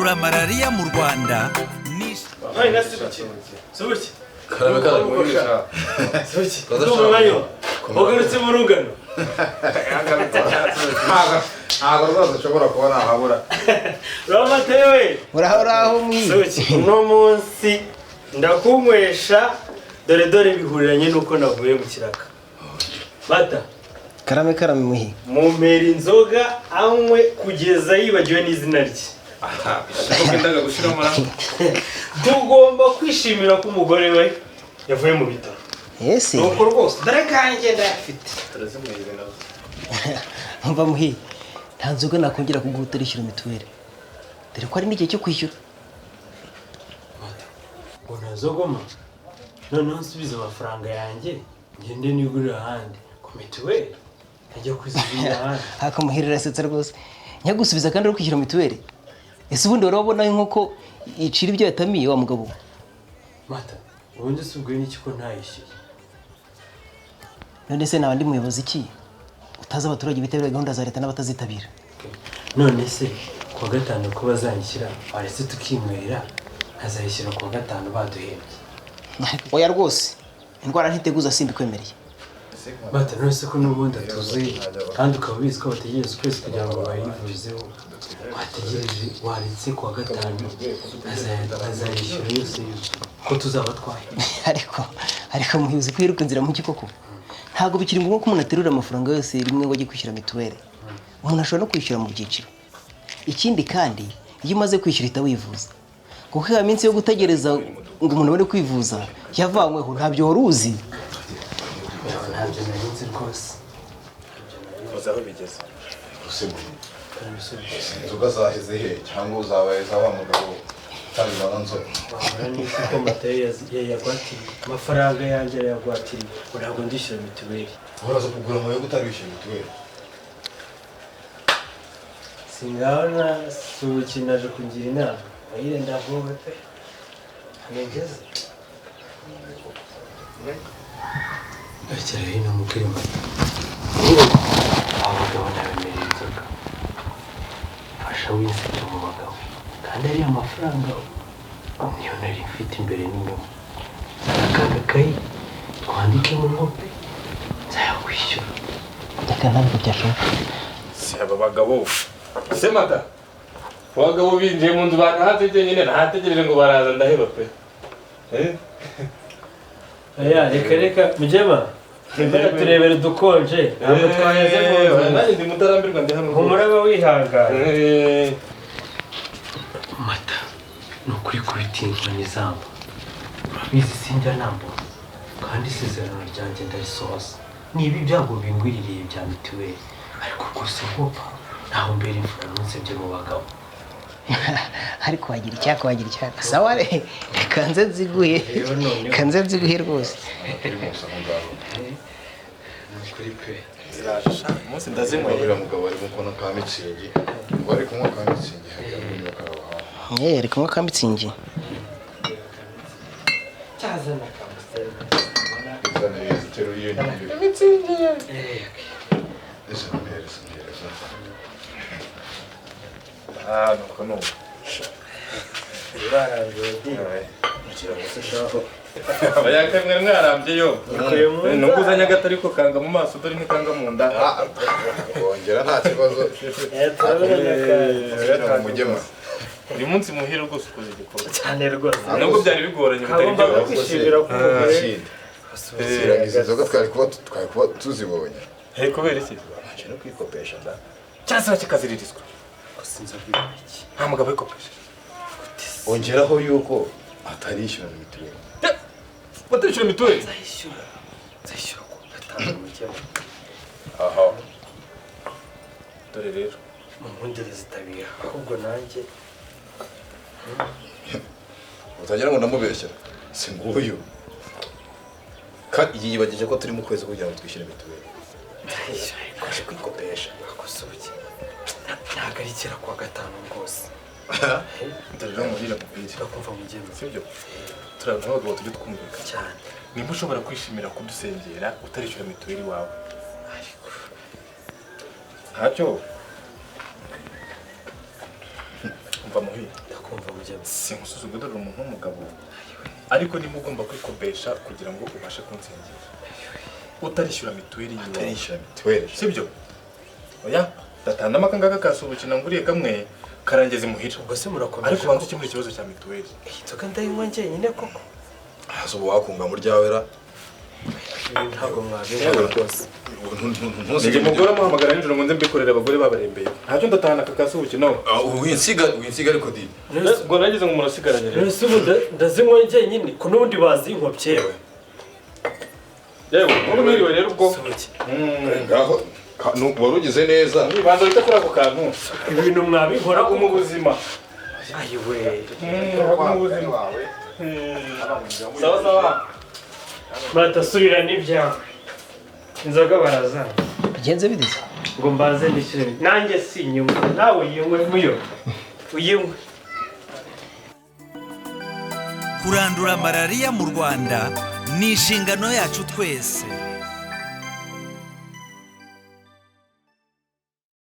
kurandura malaria mu Rwanda ni Hai nasibuki. Subuki. Karame mugisha. Subuki. Ndumvayo. Ogarutse mu rungano. Ntabwo rwose ushobora kubona ahabura. Ramatewe. Uraho mwi. Subuki. Uno munsi ndakunywesha dore bihuriranye nuko navuye mu kiraka. Bata. Karame muhi. Mumpera inzoga anywe kugeza yibagiwe n'izina rye. Aha, ndaga gushira amaraso. Tugomba kwishimira ko umugore we yavuye mu bitaro. Ese. Nuko rwose dore kanjye ndafite. Turazimweze nazo. Umva muhi. Nta nzoga nakongera kuguterishyura mituweli. Dore ko ari n'igihe cyo kwishyura. Bona zogoma. None nsubiza amafaranga yanjye ngende nigurira ahandi ku mituweli. Ajya kwizibira ahandi. Hakamuhirira setsa rwose. Nyagusubiza kandi uri kwishyura mituweli. Ese ubundi warabona nk'uko icira ibyo yatamiye wa mugabo. Mata, ubundi subwiye n'iki ko ntayishyuye. None se nabandi muyobozi iki? Utaza abaturage bitabira gahunda za leta n'abatazitabira. None se kuwa gatanu ko bazanyishyira aretse tukimwerera azayishyira kuwa gatanu baduhembye. Oya rwose. Indwara ntiteguza simbi kwemereye. Mata, none se ko n'ubundi atuzuye kandi ukaba ubizi ko bategereza ukwezi kugira ngo bayivurizeho. Wategereje waretse kuwa gatanu azayishyura yose ko tuzabatwaye. Ariko muhizi kwiruka inzira mu kikoko. Ntago bikiri ngombwa ko umuntu aterura amafaranga yose rimwe ngo ajye kwishyura mituweli. Umuntu ashobora no kwishyura mu byiciro. Ikindi kandi iyo umaze kwishyura ita wivuza. Kuko ya minsi yo gutegereza ngo umuntu abone kwivuza yavanyweho ntabyo waruzi. Ntabyo narinzi rwose. Uzaho bigeze. Usemo. Inzoga zaheze he cyangwa uzabaye za wa mugabo utabibona nzoga. Niko ko Mateo yagwatiriye amafaranga yanjye yagwatiriye ntabwo ndishyura mituweli. Uraza kugura mu yo gutarishyura mituweli. Singabona subukinaje kugira inama ayire ndavuga pe nigeze Akira hino mukiri Mata. Abagabo nabemereye inzoga fasha wiseke mu bagabo kandi ari amafaranga niyo nari mfite imbere n'inyuma akaga kayi twandike mu nkope nzayakwishyura. Reka ntabwo byashoboka. Si aba bagabo. Se Mata. Abagabo binjiye mu nzu banahategeye nyine ntategereje ngo baraza ndaheba pe. Aya reka Mujema. Mbona turebera dukonje. Ntabwo twaheze ngo nanjye ndi mutarambirwa ndi hano. umuraba wihangana. Mata. Nukuri kubitingwa n'izamba. Urabizi sinjya nambo. Kandi isezerano ryanjye ndarisohoza. Niba ibyago bingwiririye bya mituweli ariko rwose nkopfa ntaho mbere imfura nonsebye mu bagabo. Ariko wagira icyaka sawa re kanze nziguhe rwose. Nukuri pe. Zirasha umunsi ndazinywera mugabo ari mukona ka mitsingi. Bari kunywa ka mitsingi hagati y'akabaho. Ari kunywa ka mitsingi. Cyazana kamusel. Zana yiteruye n'ibyo. Mitsingi. Ese mbere. Nuko no. Bararangiye. Mukira gusa shaho. Abayakamwe mwarambye yo. Nunguzanya gatari ko kanga mu maso dore nk'ikanga mu nda. Bongera nta kibazo. Turabona mugema. Uyu munsi muhira rwose ukoze igikorwa. Cyane rwose. Nubwo byari bigoranye bitari byo kwishimira ko umugore. Izi nzoga twari kuba tuzibonye. He kubera iki? Nje no kwikopesha nda. Cyasa kikaziririzwa. Sinza kwibiki. Nta mugabo wikopesha. Ongeraho yuko atarishyura mituweli. Batarishyura mituweli? Nzayishyura ku gatanu mukema. Aha. Dore rero. Mu mpundere zitabira ahubwo nanjye. Utagira ngo ndamubeshya. Si nguyu. Kandi yibagije ko turi mu kwezi kugira ngo twishyure mituweli. Kwaje kwikopesha. Akosobuke. Ntago ari kera kuwa gatanu rwose. Ndabona muhira mubiri. Bakumva mugema. Sibyo? Turabona abagabo tujye twumvika Cyane. Nimba ushobora kwishimira kudusengera utarishyura mituweli wawe. Ariko ntacyo. Umva muhira. ndakumva mujya sinkusuzugura umuntu w'umugabo ariko niba ugomba kwikopesha kugira ngo ubashe kunsengera utarishyura mituweli yiwe utarishyura mituweli sibyo oya datanda amakanga kakasubukina nguriye kamwe karangeze muhira ubwo se murakomeye ariko banze kimwe ikibazo cya mituweli inzoga ndayinywa njyenyine koko hazo wakunga mu ryawe ra ntabwo mwabibona rwose nige mugora muhamagara nijoro ngo nze mbikorera abagore babarembeye ntacyo ndatahana kakasubukina winsiga ariko di ngo nagize ngo murasigaranye rero ese ubu ndazinywa njyenyine ko n'ubundi bazinkopye yewe ubu mwiriwe rero ubwo ngaho wari ugize neza banza wita kuri ako kantu ibintu mwabikora mu buzima ayiwe mu buzima sawa sawa batasubira n'ibyawe inzoga barazana bigenze bideze ngo mbanze nishyure nanjye si inyuma nawe uyinywe muyo uyinywe kurandura malariya mu Rwanda ni inshingano yacu twese.